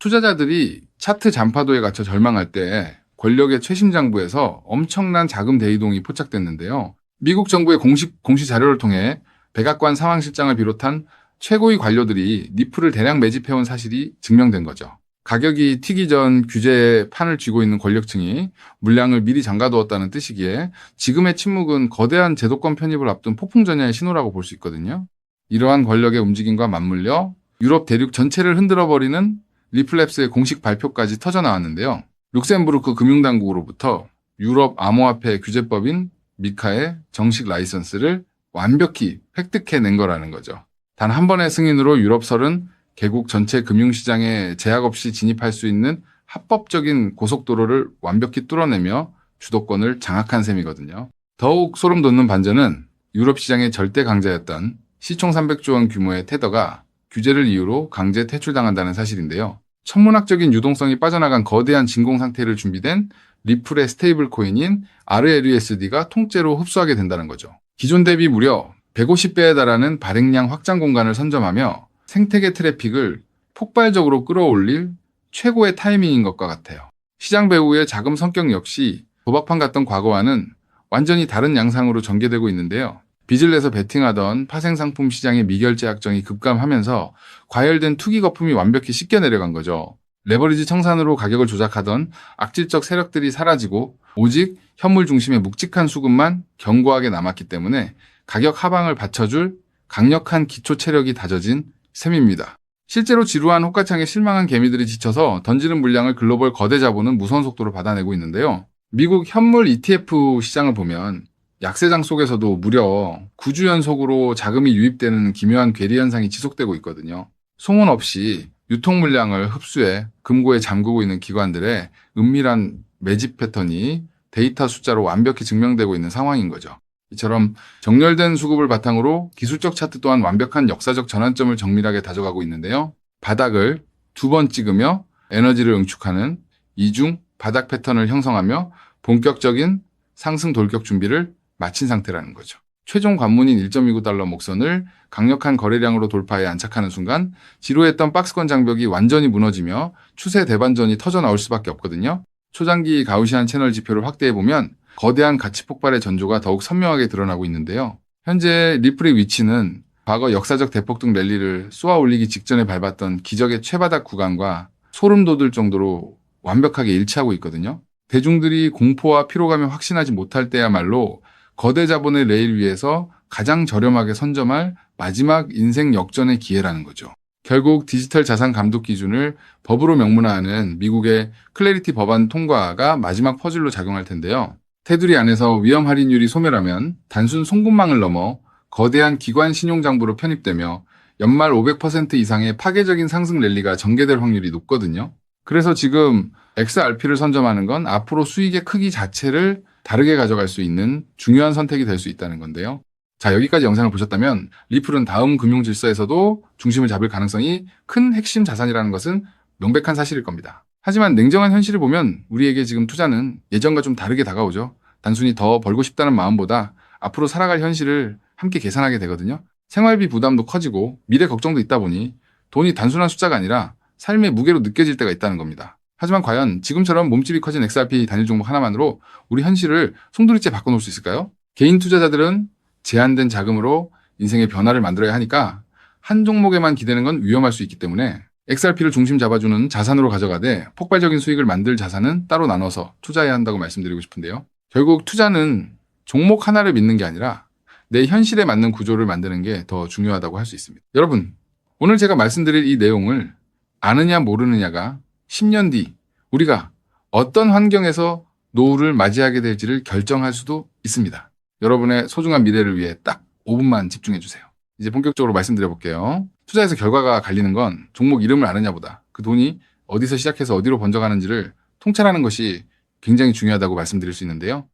투자자들이 차트 잔파도에 갇혀 절망할 때 권력의 최신 장부에서 엄청난 자금 대이동이 포착됐는데요. 미국 정부의 공시 자료를 통해 백악관 상황실장을 비롯한 최고위 관료들이 니프를 대량 매집해온 사실이 증명된 거죠. 가격이 튀기 전 규제의 판을 쥐고 있는 권력층이 물량을 미리 잠가두었다는 뜻이기에 지금의 침묵은 거대한 제도권 편입을 앞둔 폭풍전야의 신호라고 볼 수 있거든요. 이러한 권력의 움직임과 맞물려 유럽 대륙 전체를 흔들어버리는 리플랩스의 공식 발표까지 터져나왔는데요. 룩셈부르크 금융당국으로부터 유럽 암호화폐 규제법인 미카의 정식 라이선스를 완벽히 획득해낸 거라는 거죠. 단 한 번의 승인으로 유럽설은 개국 전체 금융시장에 제약 없이 진입할 수 있는 합법적인 고속도로를 완벽히 뚫어내며 주도권을 장악한 셈이거든요. 더욱 소름 돋는 반전은 유럽 시장의 절대 강자였던 시총 300조 원 규모의 테더가 규제를 이유로 강제 퇴출당한다는 사실인데요. 천문학적인 유동성이 빠져나간 거대한 진공 상태를 준비된 리플의 스테이블 코인인 RLUSD가 통째로 흡수하게 된다는 거죠. 기존 대비 무려 150배에 달하는 발행량 확장 공간을 선점하며 생태계 트래픽을 폭발적으로 끌어올릴 최고의 타이밍인 것과 같아요. 시장 배후의 자금 성격 역시 도박판 같던 과거와는 완전히 다른 양상으로 전개되고 있는데요. 빚을 내서 베팅하던 파생상품 시장의 미결제 약정이 급감하면서 과열된 투기 거품이 완벽히 씻겨 내려간 거죠. 레버리지 청산으로 가격을 조작하던 악질적 세력들이 사라지고 오직 현물 중심의 묵직한 수급만 견고하게 남았기 때문에 가격 하방을 받쳐줄 강력한 기초 체력이 다져진 셈입니다. 실제로 지루한 호가창에 실망한 개미들이 지쳐서 던지는 물량을 글로벌 거대 자본은 무서운 속도로 받아내고 있는데요. 미국 현물 ETF 시장을 보면 약세장 속에서도 무려 9주 연속으로 자금이 유입되는 기묘한 괴리 현상이 지속되고 있거든요. 송혼 없이 유통 물량을 흡수해 금고에 잠그고 있는 기관들의 은밀한 매집 패턴이 데이터 숫자로 완벽히 증명되고 있는 상황인 거죠. 이처럼 정렬된 수급을 바탕으로 기술적 차트 또한 완벽한 역사적 전환점을 정밀하게 다져가고 있는데요. 바닥을 2번 찍으며 에너지를 응축하는 이중 바닥 패턴을 형성하며 본격적인 상승 돌격 준비를 마친 상태라는 거죠. 최종 관문인 1.29달러 목선을 강력한 거래량으로 돌파해 안착하는 순간 지루했던 박스권 장벽이 완전히 무너지며 추세 대반전이 터져나올 수밖에 없거든요. 초장기 가우시안 채널 지표를 확대해보면 거대한 가치 폭발의 전조가 더욱 선명하게 드러나고 있는데요. 현재 리플의 위치는 과거 역사적 대폭등 랠리를 쏘아 올리기 직전에 밟았던 기적의 최바닥 구간과 소름 돋을 정도로 완벽하게 일치하고 있거든요. 대중들이 공포와 피로감에 확신하지 못할 때야말로 거대 자본의 레일 위에서 가장 저렴하게 선점할 마지막 인생 역전의 기회라는 거죠. 결국 디지털 자산 감독 기준을 법으로 명문화하는 미국의 클래리티 법안 통과가 마지막 퍼즐로 작용할 텐데요. 테두리 안에서 위험 할인율이 소멸하면 단순 송금망을 넘어 거대한 기관 신용장부로 편입되며 연말 500% 이상의 파괴적인 상승 랠리가 전개될 확률이 높거든요. 그래서 지금 XRP를 선점하는 건 앞으로 수익의 크기 자체를 다르게 가져갈 수 있는 중요한 선택이 될 수 있다는 건데요. 자, 여기까지 영상을 보셨다면 리플은 다음 금융 질서에서도 중심을 잡을 가능성이 큰 핵심 자산이라는 것은 명백한 사실일 겁니다. 하지만 냉정한 현실을 보면 우리에게 지금 투자는 예전과 좀 다르게 다가오죠. 단순히 더 벌고 싶다는 마음보다 앞으로 살아갈 현실을 함께 계산하게 되거든요. 생활비 부담도 커지고 미래 걱정도 있다 보니 돈이 단순한 숫자가 아니라 삶의 무게로 느껴질 때가 있다는 겁니다. 하지만 과연 지금처럼 몸집이 커진 XRP 단일 종목 하나만으로 우리 현실을 송두리째 바꿔놓을 수 있을까요? 개인 투자자들은 제한된 자금으로 인생의 변화를 만들어야 하니까 한 종목에만 기대는 건 위험할 수 있기 때문에 XRP를 중심 잡아주는 자산으로 가져가되 폭발적인 수익을 만들 자산은 따로 나눠서 투자해야 한다고 말씀드리고 싶은데요. 결국 투자는 종목 하나를 믿는 게 아니라 내 현실에 맞는 구조를 만드는 게 더 중요하다고 할 수 있습니다. 여러분, 오늘 제가 말씀드릴 이 내용을 아느냐 모르느냐가 10년 뒤 우리가 어떤 환경에서 노후를 맞이하게 될지를 결정할 수도 있습니다. 여러분의 소중한 미래를 위해 딱 5분만 집중해 주세요. 이제 본격적으로 말씀드려 볼게요. 투자에서 결과가 갈리는 건 종목 이름을 아느냐보다 그 돈이 어디서 시작해서 어디로 번져가는지를 통찰하는 것이 굉장히 중요하다고 말씀드릴 수 있는데요.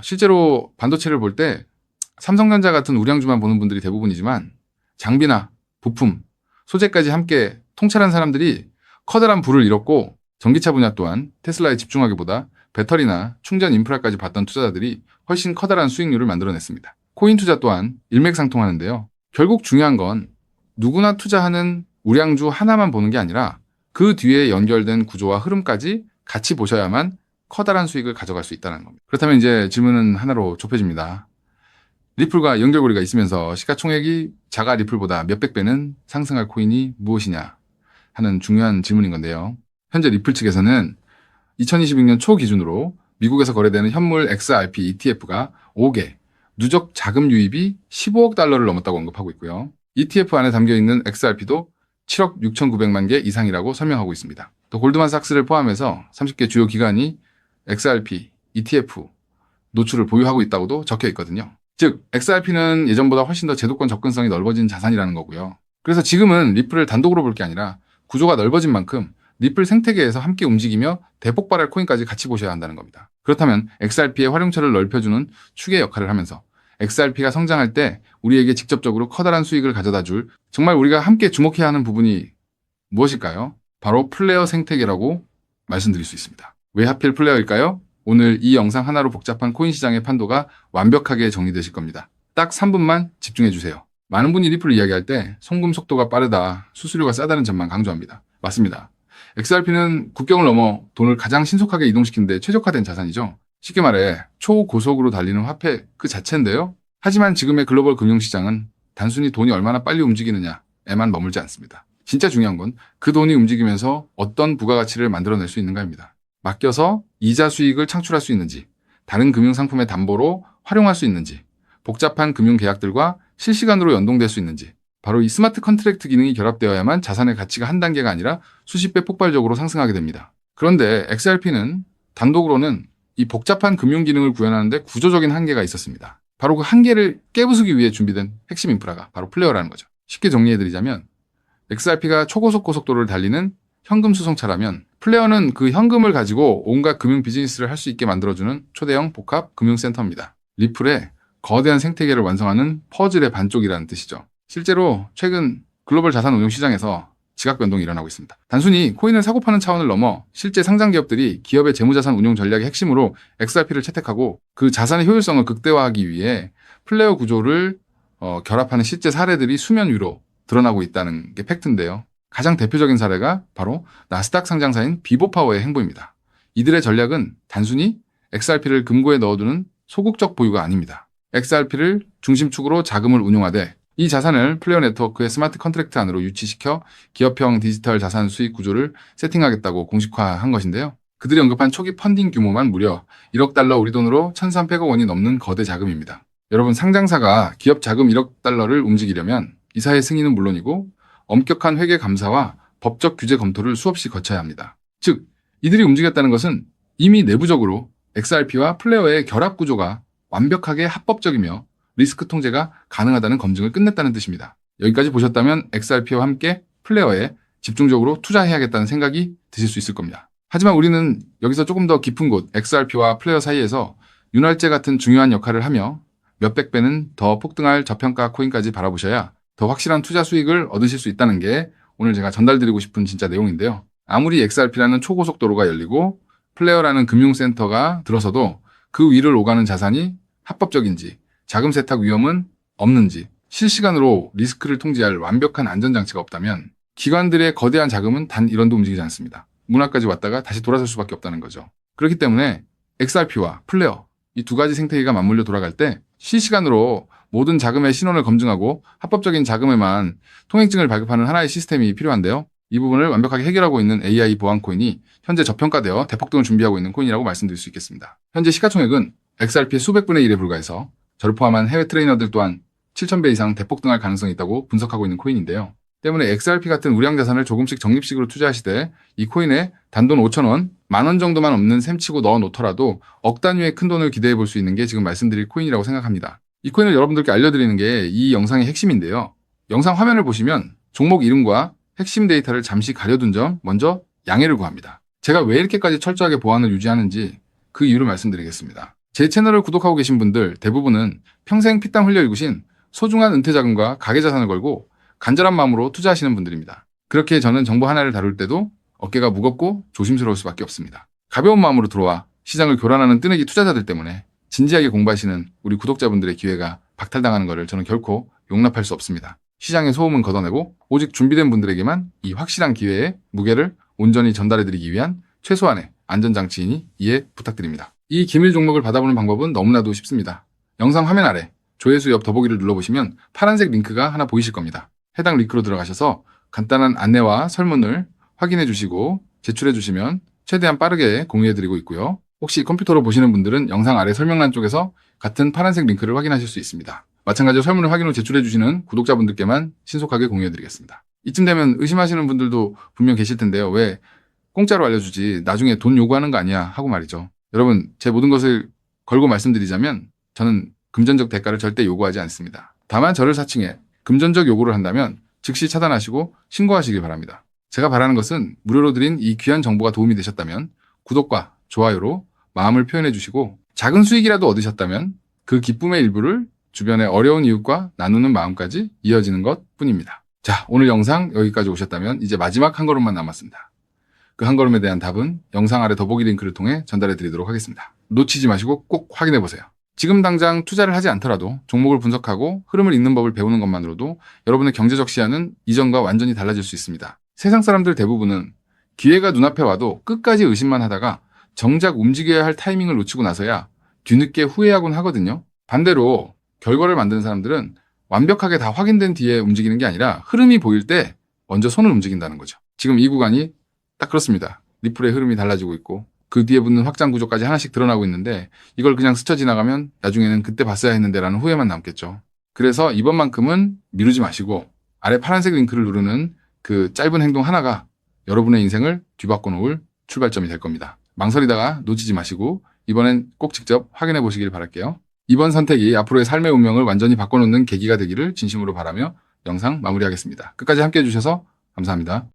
실제로 반도체를 볼 때 삼성전자 같은 우량주만 보는 분들이 대부분이지만 장비나 부품, 소재까지 함께 통찰한 사람들이 커다란 부를 잃었고 전기차 분야 또한 테슬라에 집중하기보다 배터리나 충전 인프라까지 봤던 투자자들이 훨씬 커다란 수익률을 만들어냈습니다. 코인 투자 또한 일맥상통하는데요. 결국 중요한 건 누구나 투자하는 우량주 하나만 보는 게 아니라 그 뒤에 연결된 구조와 흐름까지 같이 보셔야만 커다란 수익을 가져갈 수 있다는 겁니다. 그렇다면 이제 질문은 하나로 좁혀집니다. 리플과 연결고리가 있으면서 시가총액이 자가 리플보다 몇백 배는 상승할 코인이 무엇이냐 하는 중요한 질문인 건데요. 현재 리플 측에서는 2026년 초 기준으로 미국에서 거래되는 현물 XRP ETF가 5개, 누적 자금 유입이 15억 달러를 넘었다고 언급하고 있고요. ETF 안에 담겨있는 XRP도 7억 6,900만 개 이상이라고 설명하고 있습니다. 또 골드만삭스를 포함해서 30개 주요 기관이 XRP, ETF 노출을 보유하고 있다고도 적혀 있거든요. 즉, XRP는 예전보다 훨씬 더 제도권 접근성이 넓어진 자산이라는 거고요. 그래서 지금은 리플을 단독으로 볼 게 아니라 구조가 넓어진 만큼 리플 생태계에서 함께 움직이며 대폭발할 코인까지 같이 보셔야 한다는 겁니다. 그렇다면 XRP의 활용처를 넓혀주는 축의 역할을 하면서 XRP가 성장할 때 우리에게 직접적으로 커다란 수익을 가져다 줄 정말 우리가 함께 주목해야 하는 부분이 무엇일까요? 바로 플레이어 생태계라고 말씀드릴 수 있습니다. 왜 하필 플레이어일까요? 오늘 이 영상 하나로 복잡한 코인 시장의 판도가 완벽하게 정리되실 겁니다. 딱 3분만 집중해 주세요. 많은 분이 리플을 이야기할 때 송금 속도가 빠르다, 수수료가 싸다는 점만 강조합니다. 맞습니다. XRP는 국경을 넘어 돈을 가장 신속하게 이동시키는 데 최적화된 자산이죠. 쉽게 말해 초고속으로 달리는 화폐 그 자체인데요. 하지만 지금의 글로벌 금융시장은 단순히 돈이 얼마나 빨리 움직이느냐에만 머물지 않습니다. 진짜 중요한 건 그 돈이 움직이면서 어떤 부가가치를 만들어낼 수 있는가입니다. 맡겨서 이자 수익을 창출할 수 있는지, 다른 금융상품의 담보로 활용할 수 있는지, 복잡한 금융계약들과 실시간으로 연동될 수 있는지, 바로 이 스마트 컨트랙트 기능이 결합되어야만 자산의 가치가 한 단계가 아니라 수십 배 폭발적으로 상승하게 됩니다. 그런데 XRP는 단독으로는 이 복잡한 금융 기능을 구현하는데 구조적인 한계가 있었습니다. 바로 그 한계를 깨부수기 위해 준비된 핵심 인프라가 바로 플레이어라는 거죠. 쉽게 정리해드리자면 XRP가 초고속 고속도로를 달리는 현금 수송차라면 플레이어는 그 현금을 가지고 온갖 금융 비즈니스를 할 수 있게 만들어주는 초대형 복합 금융센터입니다. 리플의 거대한 생태계를 완성하는 퍼즐의 반쪽이라는 뜻이죠. 실제로 최근 글로벌 자산 운용 시장에서 지각 변동이 일어나고 있습니다. 단순히 코인을 사고 파는 차원을 넘어 실제 상장 기업들이 기업의 재무자산 운용 전략의 핵심으로 XRP를 채택하고 그 자산의 효율성을 극대화하기 위해 플레이어 구조를 결합하는 실제 사례들이 수면 위로 드러나고 있다는 게 팩트인데요. 가장 대표적인 사례가 바로 나스닥 상장사인 비보파워의 행보입니다. 이들의 전략은 단순히 XRP를 금고에 넣어두는 소극적 보유가 아닙니다. XRP를 중심축으로 자금을 운용하되 이 자산을 플레이어 네트워크의 스마트 컨트랙트 안으로 유치시켜 기업형 디지털 자산 수익 구조를 세팅하겠다고 공식화한 것인데요. 그들이 언급한 초기 펀딩 규모만 무려 1억 달러 우리 돈으로 1,300억 원이 넘는 거대 자금입니다. 여러분, 상장사가 기업 자금 1억 달러를 움직이려면 이사의 승인은 물론이고 엄격한 회계 감사와 법적 규제 검토를 수없이 거쳐야 합니다. 즉, 이들이 움직였다는 것은 이미 내부적으로 XRP와 플레이어의 결합 구조가 완벽하게 합법적이며 리스크 통제가 가능하다는 검증을 끝냈다는 뜻입니다. 여기까지 보셨다면 XRP와 함께 플레이어에 집중적으로 투자해야겠다는 생각이 드실 수 있을 겁니다. 하지만 우리는 여기서 조금 더 깊은 곳 XRP와 플레이어 사이에서 윤활제 같은 중요한 역할을 하며 몇백 배는 더 폭등할 저평가 코인까지 바라보셔야 더 확실한 투자 수익을 얻으실 수 있다는 게 오늘 제가 전달드리고 싶은 진짜 내용인데요. 아무리 XRP라는 초고속도로가 열리고 플레이어라는 금융센터가 들어서도 그 위를 오가는 자산이 합법적인지, 자금 세탁 위험은 없는지, 실시간으로 리스크를 통제할 완벽한 안전장치가 없다면 기관들의 거대한 자금은 단 1원도 움직이지 않습니다. 문화까지 왔다가 다시 돌아설 수밖에 없다는 거죠. 그렇기 때문에 XRP와 플레이어, 이 두 가지 생태계가 맞물려 돌아갈 때 실시간으로 모든 자금의 신원을 검증하고 합법적인 자금에만 통행증을 발급하는 하나의 시스템이 필요한데요. 이 부분을 완벽하게 해결하고 있는 AI 보안 코인이 현재 저평가되어 대폭등을 준비하고 있는 코인이라고 말씀드릴 수 있겠습니다. 현재 시가총액은 XRP의 수백 분의 1에 불과해서 저를 포함한 해외 트레이너들 또한 7,000배 이상 대폭등할 가능성이 있다고 분석하고 있는 코인인데요. 때문에 XRP 같은 우량 자산을 조금씩 적립식으로 투자하시되 이 코인에 단돈 5,000원, 10,000원 정도만 없는 셈치고 넣어 놓더라도 억 단위의 큰 돈을 기대해 볼 수 있는 게 지금 말씀드릴 코인이라고 생각합니다. 이 코인을 여러분들께 알려드리는 게 이 영상의 핵심인데요. 영상 화면을 보시면 종목 이름과 핵심 데이터를 잠시 가려둔 점 먼저 양해를 구합니다. 제가 왜 이렇게까지 철저하게 보안을 유지하는지 그 이유를 말씀드리겠습니다. 제 채널을 구독하고 계신 분들 대부분은 평생 피땀 흘려 일구신 소중한 은퇴자금과 가계자산을 걸고 간절한 마음으로 투자하시는 분들입니다. 그렇게 저는 정보 하나를 다룰 때도 어깨가 무겁고 조심스러울 수밖에 없습니다. 가벼운 마음으로 들어와 시장을 교란하는 뜨내기 투자자들 때문에 진지하게 공부하시는 우리 구독자분들의 기회가 박탈당하는 것을 저는 결코 용납할 수 없습니다. 시장의 소음은 걷어내고 오직 준비된 분들에게만 이 확실한 기회의 무게를 온전히 전달해드리기 위한 최소한의 안전장치이니 이해 부탁드립니다. 이 기밀 종목을 받아보는 방법은 너무나도 쉽습니다. 영상 화면 아래 조회수 옆 더보기를 눌러보시면 파란색 링크가 하나 보이실 겁니다. 해당 링크로 들어가셔서 간단한 안내와 설문을 확인해 주시고 제출해 주시면 최대한 빠르게 공유해드리고 있고요. 혹시 컴퓨터로 보시는 분들은 영상 아래 설명란 쪽에서 같은 파란색 링크를 확인하실 수 있습니다. 마찬가지로 설문을 확인 후 제출해 주시는 구독자분들께만 신속하게 공유해드리겠습니다. 이쯤 되면 의심하시는 분들도 분명 계실 텐데요. 왜 공짜로 알려주지 나중에 돈 요구하는 거 아니야 하고 말이죠. 여러분, 제 모든 것을 걸고 말씀드리자면 저는 금전적 대가를 절대 요구하지 않습니다. 다만 저를 사칭해 금전적 요구를 한다면 즉시 차단하시고 신고하시길 바랍니다. 제가 바라는 것은 무료로 드린 이 귀한 정보가 도움이 되셨다면 구독과 좋아요로 마음을 표현해 주시고 작은 수익이라도 얻으셨다면 그 기쁨의 일부를 주변의 어려운 이웃과 나누는 마음까지 이어지는 것 뿐입니다. 자, 오늘 영상 여기까지 오셨다면 이제 마지막 한 걸음만 남았습니다. 그 한 걸음에 대한 답은 영상 아래 더보기 링크를 통해 전달해 드리도록 하겠습니다. 놓치지 마시고 꼭 확인해 보세요. 지금 당장 투자를 하지 않더라도 종목을 분석하고 흐름을 읽는 법을 배우는 것만으로도 여러분의 경제적 시야는 이전과 완전히 달라질 수 있습니다. 세상 사람들 대부분은 기회가 눈앞에 와도 끝까지 의심만 하다가 정작 움직여야 할 타이밍을 놓치고 나서야 뒤늦게 후회하곤 하거든요. 반대로 결과를 만드는 사람들은 완벽하게 다 확인된 뒤에 움직이는 게 아니라 흐름이 보일 때 먼저 손을 움직인다는 거죠. 지금 이 구간이 딱 그렇습니다. 리플의 흐름이 달라지고 있고 그 뒤에 붙는 확장 구조까지 하나씩 드러나고 있는데 이걸 그냥 스쳐 지나가면 나중에는 그때 봤어야 했는데 라는 후회만 남겠죠. 그래서 이번만큼은 미루지 마시고 아래 파란색 링크를 누르는 그 짧은 행동 하나가 여러분의 인생을 뒤바꿔 놓을 출발점이 될 겁니다. 망설이다가 놓치지 마시고 이번엔 꼭 직접 확인해 보시길 바랄게요. 이번 선택이 앞으로의 삶의 운명을 완전히 바꿔놓는 계기가 되기를 진심으로 바라며 영상 마무리하겠습니다. 끝까지 함께해 주셔서 감사합니다.